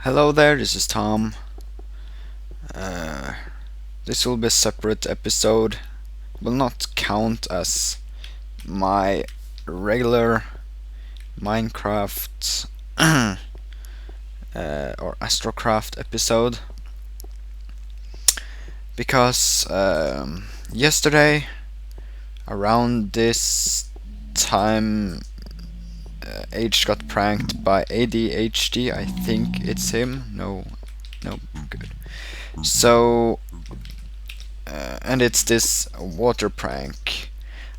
Hello there, this is Tom. Uh, this will be a separate episode. Will not count as my regular Minecraft or Astrocraft episode because yesterday around this time H got pranked by ADHD. I think it's him. No, good. So, and it's this water prank.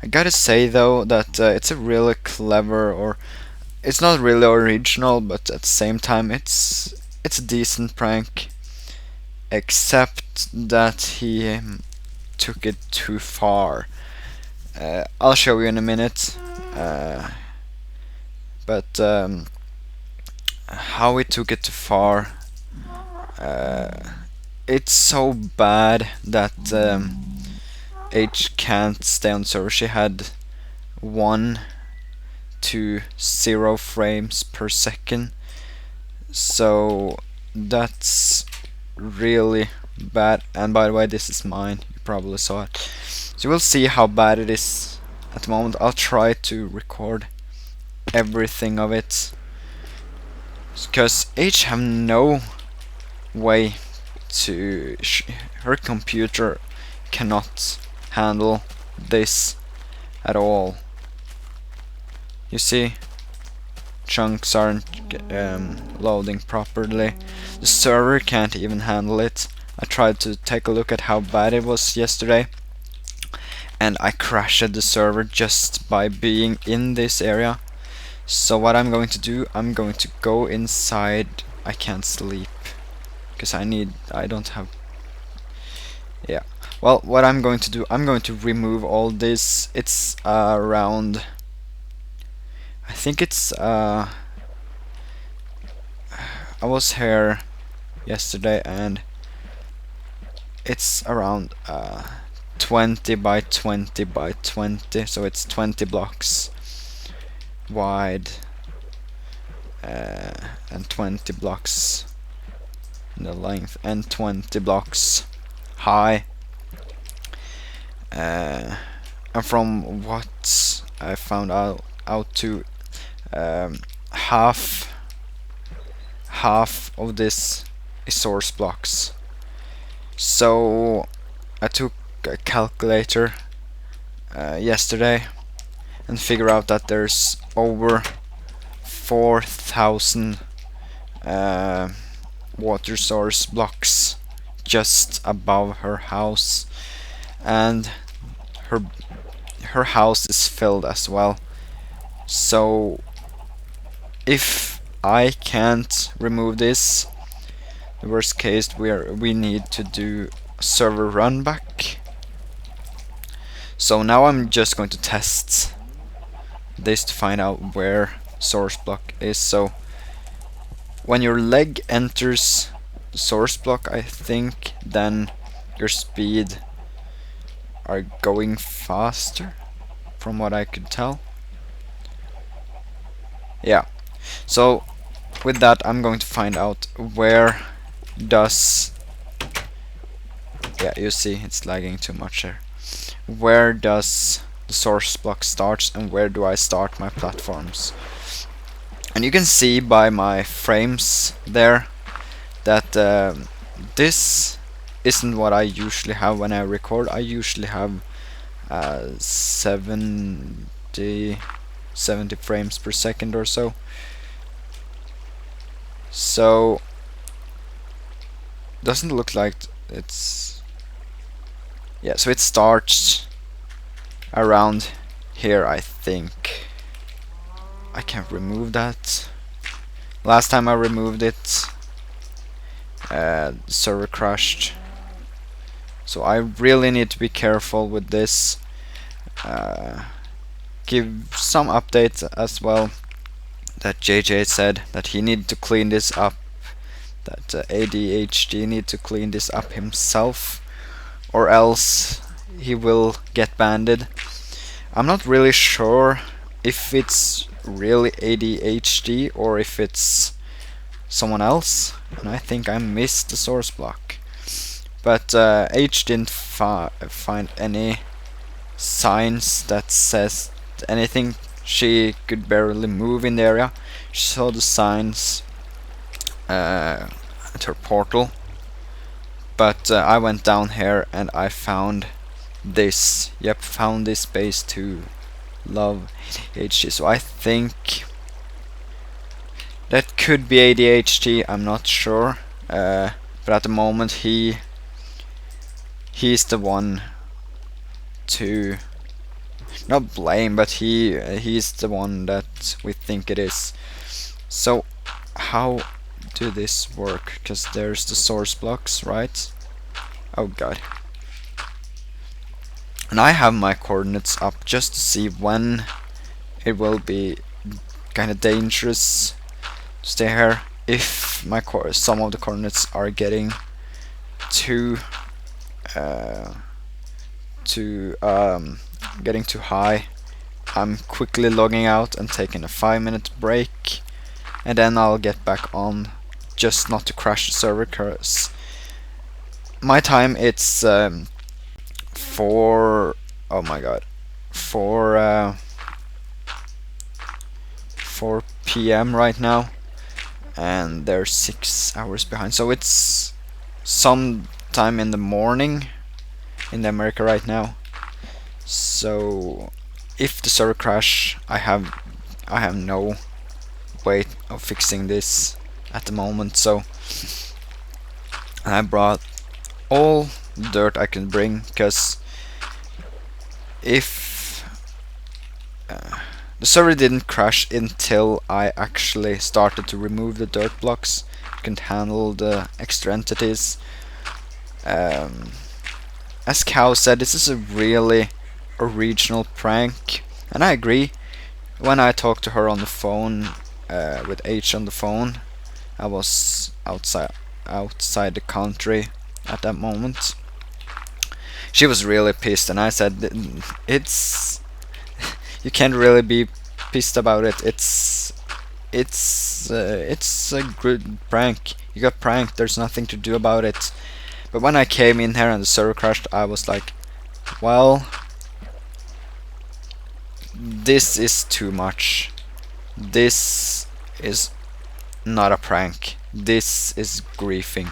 I gotta say though that it's a really clever, or it's not really original, but at the same time it's a decent prank. Except that he took it too far. I'll show you in a minute. But how he took it too far. It's so bad that H can't stay on server. She had 1 to 0 frames per second, so that's really bad. And by the way, this is mine, you probably saw it, so we'll see how bad it is at the moment. I'll try to record everything of it, because H have no way to her computer cannot handle this at all. You see, chunks aren't loading properly. The server can't even handle it. I tried to take a look at how bad it was yesterday, and I crashed the server just by being in this area. So what I'm going to do, I'm going to go inside. I can't sleep because I don't have, yeah. Well, what I'm going to do, I'm going to remove all this. It's around, I think it's I was here yesterday and it's around 20 by 20 by 20, so it's 20 blocks wide and 20 blocks in the length and 20 blocks high. And from what I found out to half of this is source blocks. So I took a calculator yesterday and figure out that there's over 4,000 water source blocks just above her house, and her house is filled as well. So if I can't remove this, the worst case we need to do a server run back. So now I'm just going to test this to find out where source block is. So when your leg enters the source block, I think, then your speed are going faster, from what I could tell. Yeah. So with that, I'm going to find out where does, yeah, you see it's lagging too much there. Where does the source block starts and where do I start my platforms? And you can see by my frames there that this isn't what I usually have when I record. I usually have 70 frames per second or so. So doesn't look like it's, yeah, so it starts around here, I think. I can't remove that. Last time I removed it, the server crashed. So I really need to be careful with this. Give some updates as well. That JJ said that he needed to clean this up. That ADHD need to clean this up himself, or else he will get banned. I'm not really sure if it's really ADHD or if it's someone else, and I think I missed the source block. But H didn't find any signs that says anything. She could barely move in the area. She saw the signs at her portal, but I went down here and I found this. Yep, found this base to love ADHD. So I think that could be ADHD. I'm not sure, but at the moment he's the one to not blame, but he's the one that we think it is. So how do this work? Because there's the source blocks, right? Oh god. And I have my coordinates up just to see when it will be kind of dangerous to stay here. If my some of the coordinates are getting too getting too high, I'm quickly logging out and taking a 5-minute break, and then I'll get back on, just not to crash the server, cause my time it's 4 oh my god 4 4 p.m. right now, and they're 6 hours behind, so it's sometime in the morning in America right now. So if the server crash, I have no way of fixing this at the moment. So I brought all dirt I can bring, because if the server didn't crash until I actually started to remove the dirt blocks, I couldn't handle the extra entities. As Cow said, this is a really original prank, and I agree. When I talked to her on the phone, with H on the phone, I was outside the country at that moment. She was really pissed, and I said, "It's you can't really be pissed about it. It's a good prank. You got pranked. There's nothing to do about it." But when I came in here and the server crashed, I was like, well, this is too much. This is not a prank. This is griefing.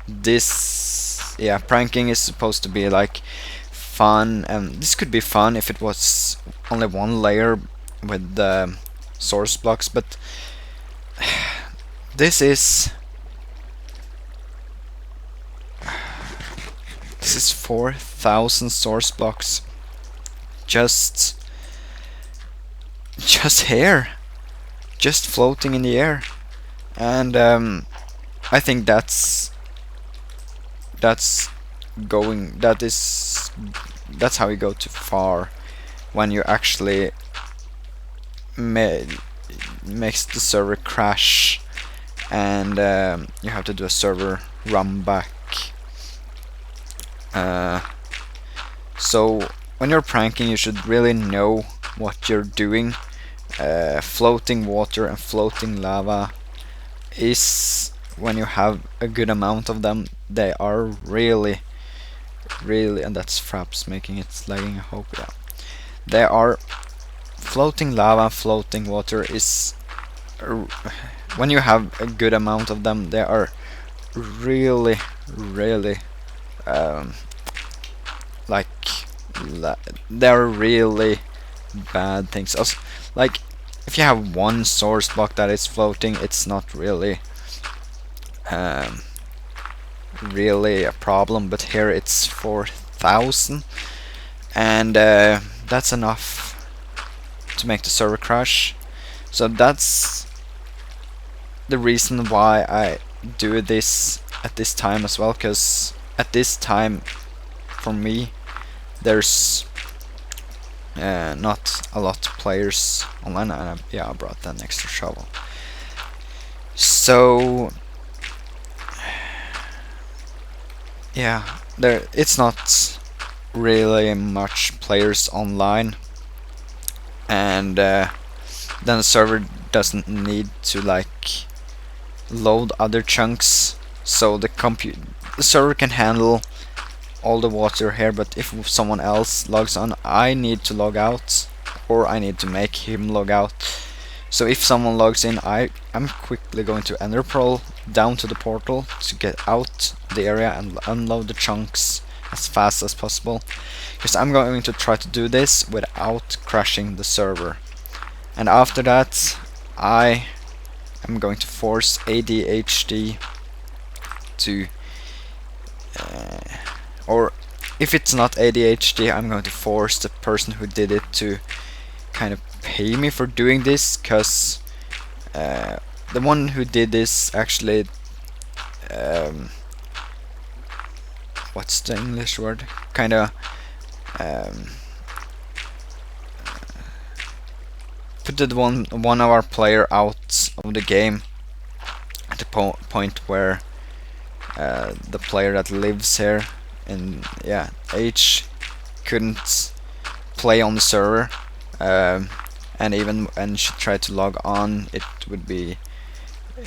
This, yeah, pranking is supposed to be like fun, and this could be fun if it was only one layer with the source blocks, but this is 4,000 source blocks just here, just floating in the air, and I think that's how you go too far when you actually makes the server crash, and you have to do a server run back. So when you're pranking, you should really know what you're doing. Floating water and floating lava is, when you have a good amount of them, they are really, and that's Fraps making it lagging, I hope, yeah. They are, floating lava, floating water is, when you have a good amount of them, they are really, like, they're really bad things. Also, like, if you have one source block that is floating, it's not really really a problem, but here it's 4,000, and that's enough to make the server crash. So that's the reason why I do this at this time as well, because at this time for me there's not a lot of players online, and I brought an extra shovel. So yeah, it's not really much players online, and then the server doesn't need to like load other chunks so the server can handle all the water here, but if someone else logs on, I need to log out, or I need to make him log out. So if someone logs in, I'm quickly going to ender pearl down to the portal to get out the area and unload the chunks as fast as possible, because I'm going to try to do this without crashing the server. And after that, I am going to force ADHD to or if it's not ADHD, I'm going to force the person who did it to kind of pay me for doing this, because the one who did this actually what's the English word, kinda put the one of our player out of the game at the point where the player that lives here in H couldn't play on the server, and even when she tried to log on, it would be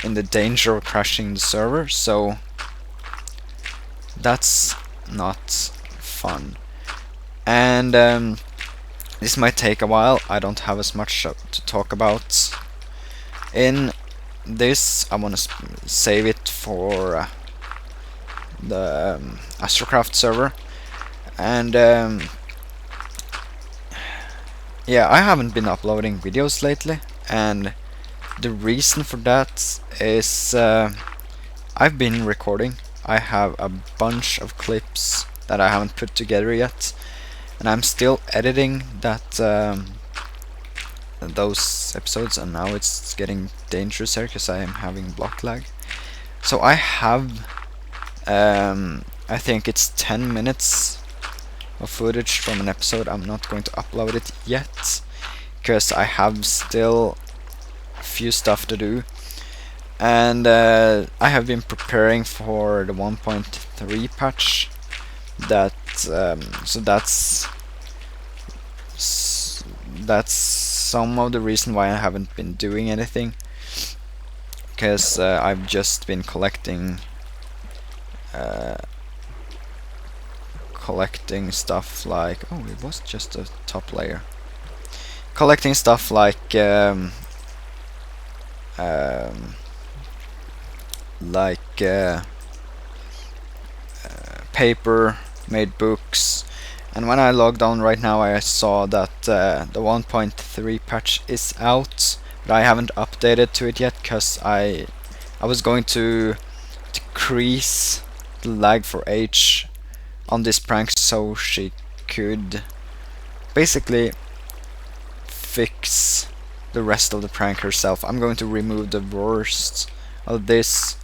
in the danger of crashing the server. So that's not fun, and this might take a while. I don't have as much to talk about in this. I want to save it for the Astrocraft server, and yeah, I haven't been uploading videos lately, and the reason for that is I've been recording. I have a bunch of clips that I haven't put together yet, and I'm still editing those episodes, and now it's getting dangerous here because I am having block lag. So I have I think it's 10 minutes of footage from an episode. I'm not going to upload it yet because I have still a few stuff to do, and I have been preparing for the 1.3 patch. So that's some of the reason why I haven't been doing anything, because I've just been collecting stuff like, oh, it was just a top layer, collecting stuff like paper, made books. And when I logged on right now, I saw that the 1.3 patch is out, but I haven't updated to it yet because I was going to decrease the lag for H on this prank so she could basically fix the rest of the prank herself. I'm going to remove the worst of this,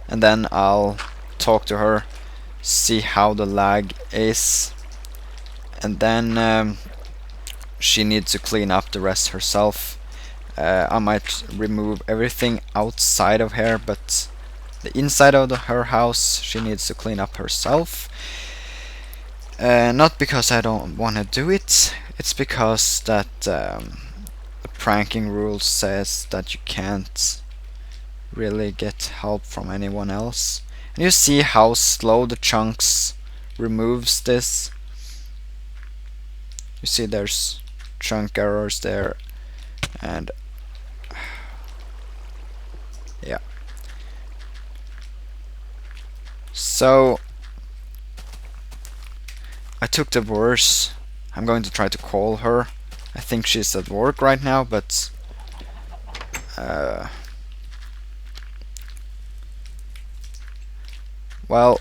and then I'll talk to her, see how the lag is, and then she needs to clean up the rest herself. I might remove everything outside of here, but the inside of her house she needs to clean up herself. Not because I don't want to do it, it's because that the pranking rule says that you can't really get help from anyone else. And you see how slow the chunks removes this. You see there's chunk errors there, and yeah. So I took the worst. I'm going to try to call her. I think she's at work right now, but well,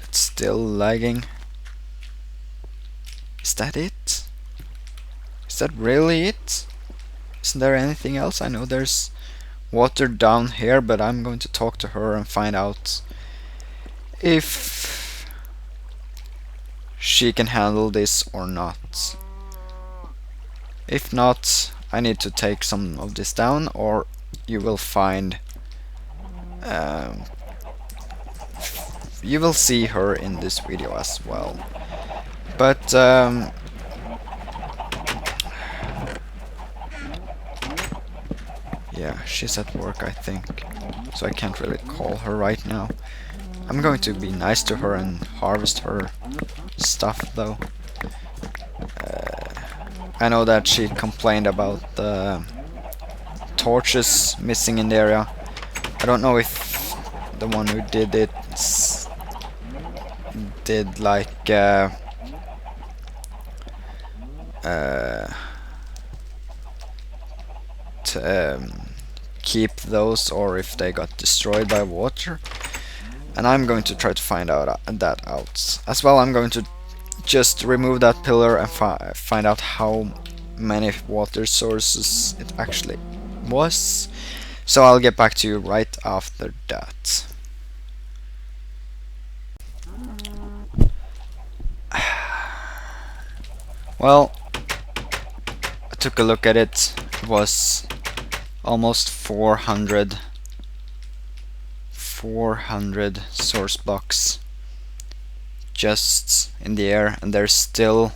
it's still lagging. Is that it? Is that really it? Isn't there anything else? I know there's water down here, but I'm going to talk to her and find out if she can handle this or not. If not, I need to take some of this down, or you will find you will see her in this video as well. But Yeah, she's at work, I think. So I can't really call her right now. I'm going to be nice to her and harvest her stuff, though. I know that she complained about the torches missing in the area. I don't know if the one who did it did like uh, keep those or if they got destroyed by water. And I'm going to try to find out that out. As well, I'm going to just remove that pillar and find out how many water sources it actually was. So I'll get back to you right after that. Well, I took a look at it. It was almost 400 source blocks just in the air, and there's still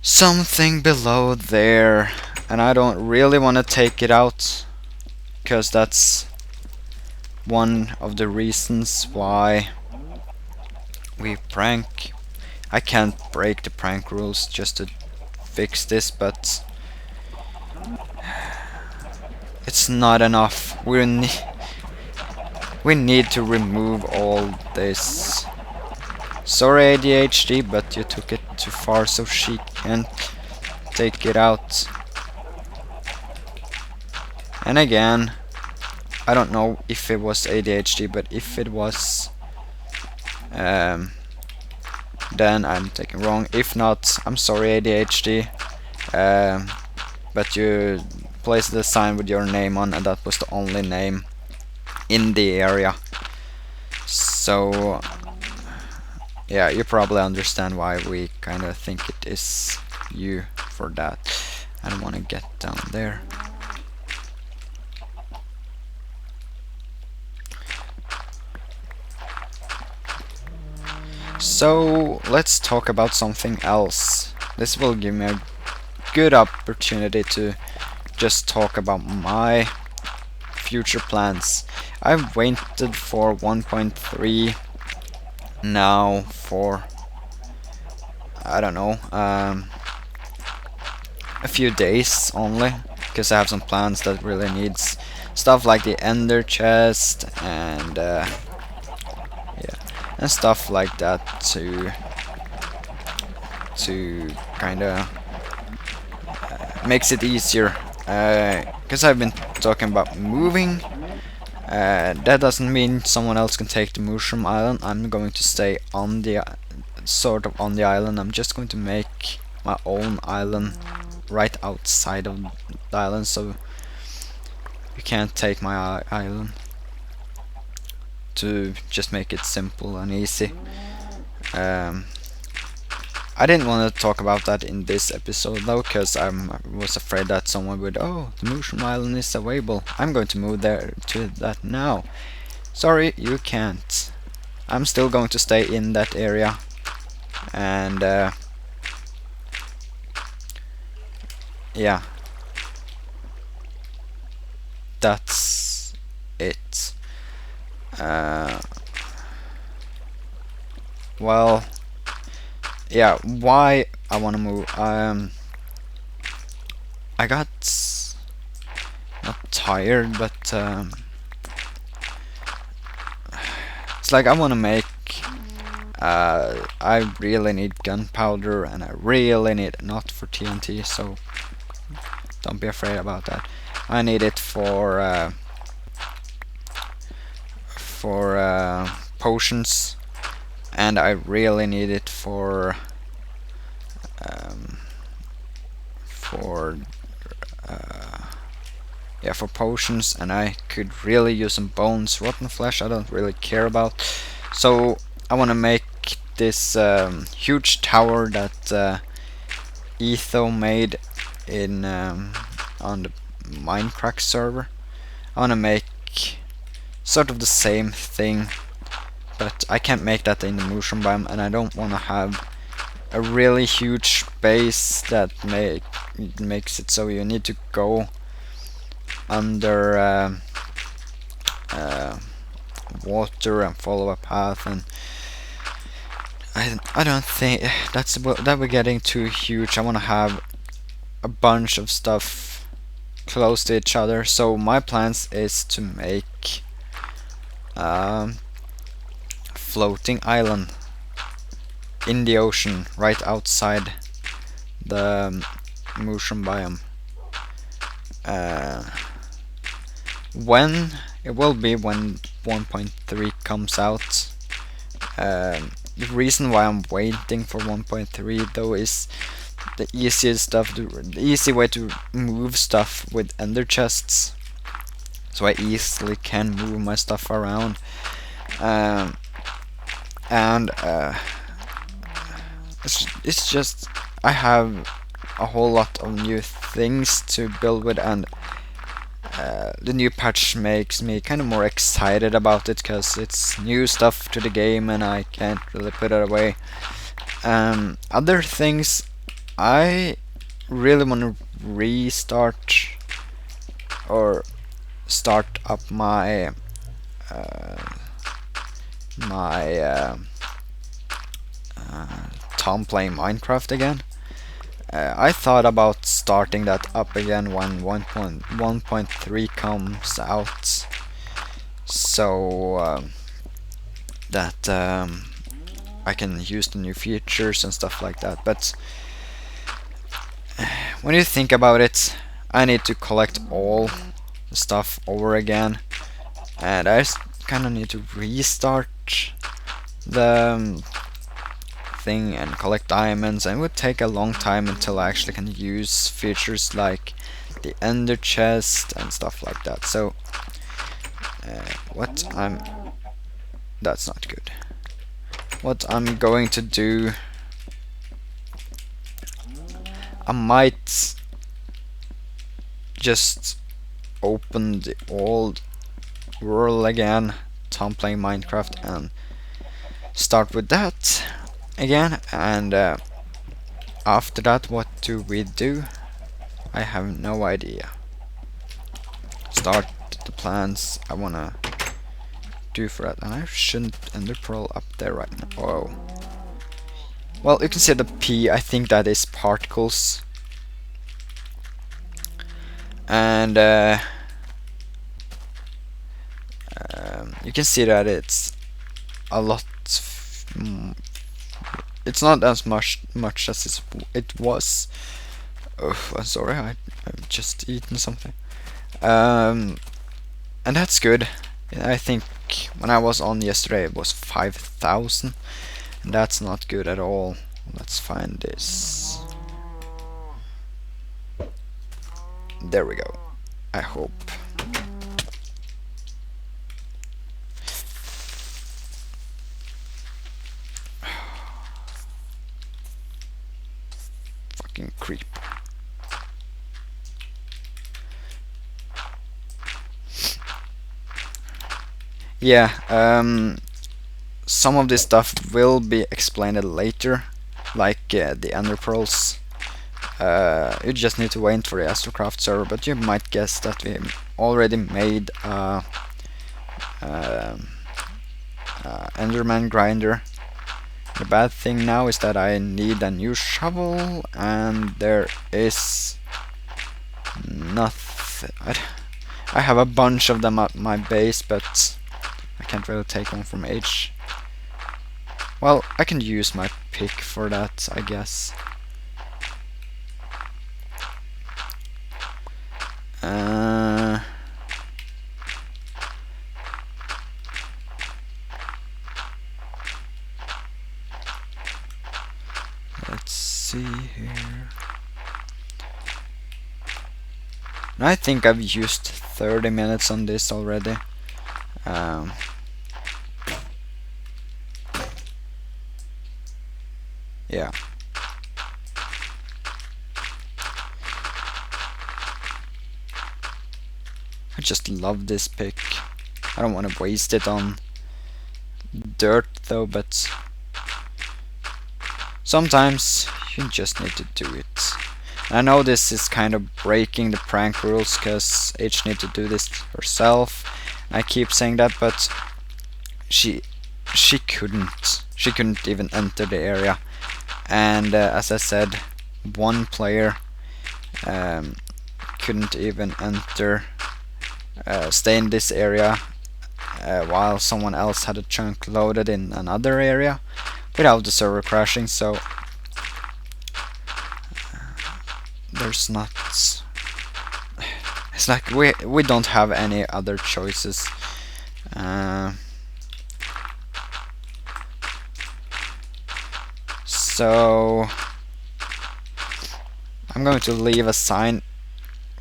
something below there, and I don't really want to take it out because that's one of the reasons why we prank. I can't break the prank rules just to fix this, but it's not enough. We need to remove all this. Sorry ADHD, but you took it too far, so she can't take it out. And again, I don't know if it was ADHD, but if it was, then I'm taking wrong. If not, I'm sorry ADHD. But you placed the sign with your name on, and that was the only name in the area. So yeah, you probably understand why we kind of think it is you for that. I don't want to get down there. So let's talk about something else. This will give me a good opportunity to just talk about my future plans. I've waited for 1.3 now for, I don't know, a few days only, because I have some plans that really needs stuff like the ender chest and yeah, and stuff like that to kind of makes it easier, because I've been talking about moving. That doesn't mean someone else can take the mushroom island. I'm going to stay on the sort of on the island. I'm just going to make my own island right outside of the island, so you can't take my island, to just make it simple and easy. I didn't want to talk about that in this episode though, because I was afraid that someone would, oh, the mushroom island is available. I'm going to move there to that now. Sorry, you can't. I'm still going to stay in that area, and yeah, that's it. Well, yeah, why I want to move. I got not tired, but it's like I want to make. I really need gunpowder, and I really need it, not for TNT, so don't be afraid about that. I need it for potions, and I really need it for yeah, for potions, and I could really use some bones. Rotten flesh I don't really care about, so I want to make this huge tower that Etho made in on the Minecraft server. I want to make sort of the same thing, but I can't make that in the mushroom biome, and I don't want to have a really huge base that makes it so you need to go under uh, water and follow a path, and I don't think that we're getting too huge. I want to have a bunch of stuff close to each other. So my plans is to make floating island in the ocean right outside the mushroom biome. Uh, when it will be when 1.3 comes out. The reason why I'm waiting for 1.3 though is the easy way to move stuff with ender chests, so I easily can move my stuff around. And it's just I have a whole lot of new things to build with, and the new patch makes me kind of more excited about it because it's new stuff to the game and I can't really put it away. Other things, I really want to restart or start up my Tom playing Minecraft again. I thought about starting that up again when 1.3 comes out, so that I can use the new features and stuff like that. But when you think about it, I need to collect all the stuff over again, and I kind of need to restart the thing and collect diamonds, and it would take a long time until I actually can use features like the ender chest and stuff like that. So that's not good. What I'm going to do, I might just open the old world again, Tom playing Minecraft, and start with that again, and after that, what do we do? I have no idea. Start the plans I wanna do for that, and I shouldn't ender pearl up there right now. Oh, well, you can see the P. I think that is particles, and you can see that it's a lot. It's not as much as it was. Oh, I'm sorry, I've just eaten something. And that's good. I think when I was on yesterday it was 5,000, and that's not good at all. Let's find this. There we go. I hope. Fucking creep. Yeah, some of this stuff will be explained later, like the ender pearls. You just need to wait for the Astrocraft server, but you might guess that we already made Enderman grinder. The bad thing now is that I need a new shovel, and there is nothing. I have a bunch of them at my base, but I can't really take one from H. Well, I can use my pick for that, I guess. Let's see here. I think I've used 30 minutes on this already. Yeah. I just love this pick. I don't want to waste it on dirt though, but sometimes you just need to do it. I know this is kind of breaking the prank rules because H need to do this herself. I keep saying that, but she couldn't even enter the area. And as I said, one player couldn't even enter, stay in this area, while someone else had a chunk loaded in another area without the server crashing. So there's not, it's like we don't have any other choices. So I'm going to leave a sign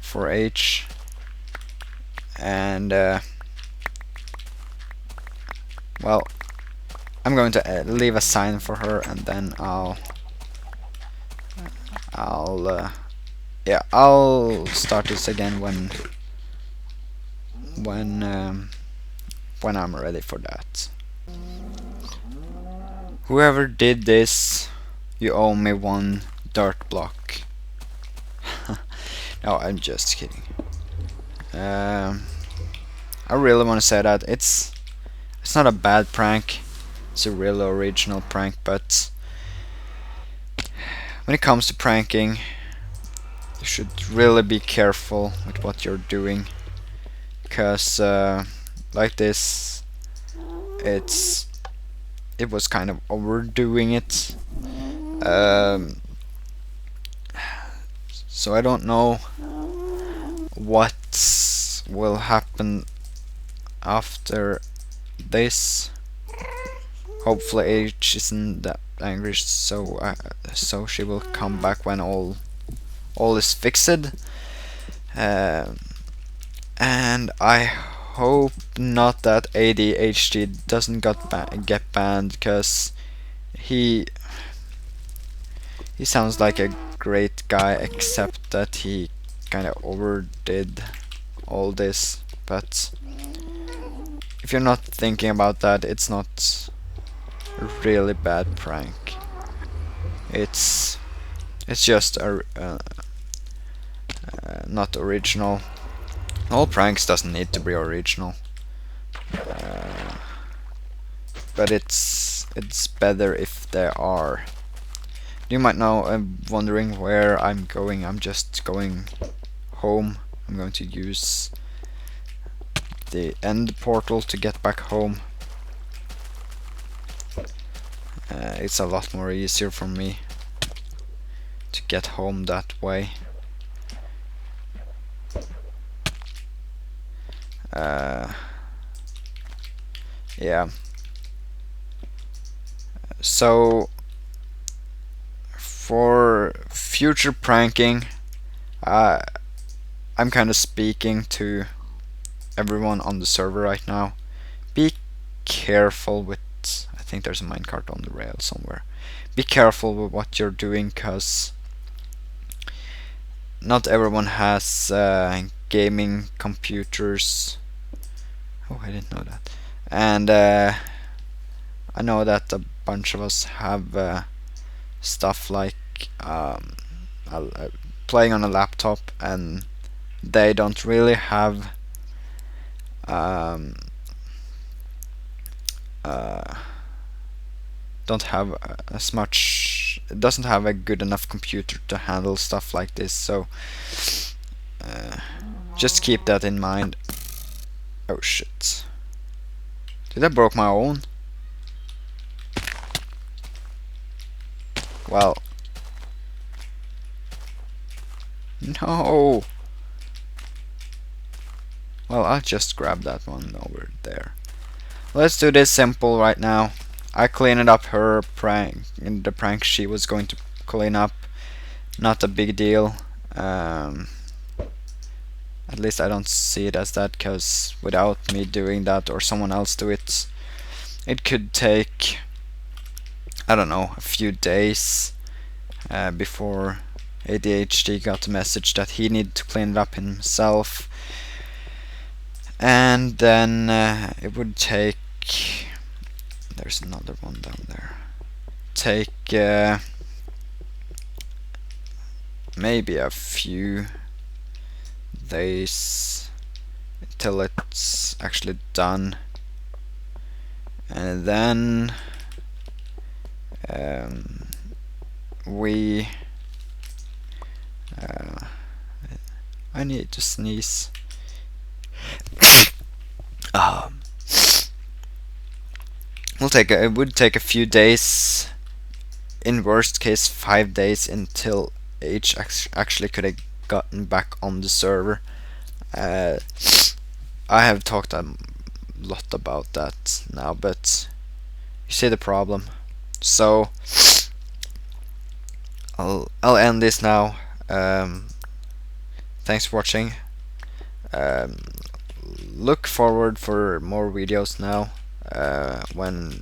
for H, and well, I'm going to leave a sign for her, and then I'll start this again when I'm ready for that. Whoever did this, you owe me 1 dirt block. No, I'm just kidding. I really want to say that it's not a bad prank. It's a real original prank, but when it comes to pranking, you should really be careful with what you're doing, because like this, it was kind of overdoing it. So I don't know what will happen after this. Hopefully H isn't that angry, so she will come back when all is fixed. And I hope not that ADHD doesn't get banned, because he sounds like a great guy, except that he kind of overdid all this. But if you're not thinking about that, it's not a really bad prank. It's just not original. All pranks doesn't need to be original, but it's better if they are. You might know, I'm wondering where I'm going. I'm just going home. I'm going to use the end portal to get back home. It's a lot more easier for me to get home that way. Yeah. So for future pranking, I'm kind of speaking to everyone on the server right now. Be careful with, I think there's a minecart on the rail somewhere. Be careful with what you're doing, cause not everyone has gaming computers. Oh, I didn't know that. And I know that a bunch of us have stuff like playing on a laptop, and they don't really have don't have as much, doesn't have a good enough computer to handle stuff like this. So just keep that in mind. Oh shit, did I broke my own? Well, no. Well, I'll just grab that one over there. Let's do this simple right now. I cleaned up her prank, in the prank she was going to clean up. Not a big deal. At least I don't see it as that, because without me doing that or someone else do it, it could take, I don't know, a few days before ADHD got a message that he needed to clean it up himself. And then it would take, there's another one down there, take maybe a few days till it's actually done, and then we I need to sneeze. It would take a few days, in worst case 5 days, until H actually could have gotten back on the server. I have talked a lot about that now, but you see the problem. So I'll end this now. Thanks for watching. Look forward for more videos now when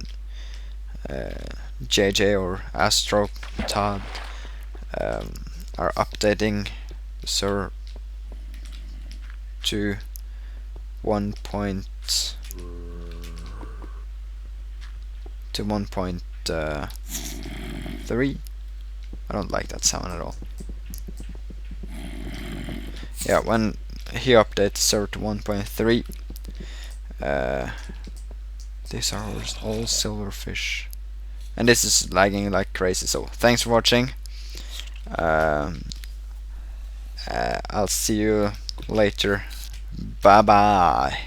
JJ or Astro Todd are updating the server to 1.3. I don't like that sound at all. Yeah, when he updates server to 1.3, these are all silverfish, and this is lagging like crazy. So thanks for watching. I'll see you later. Bye bye.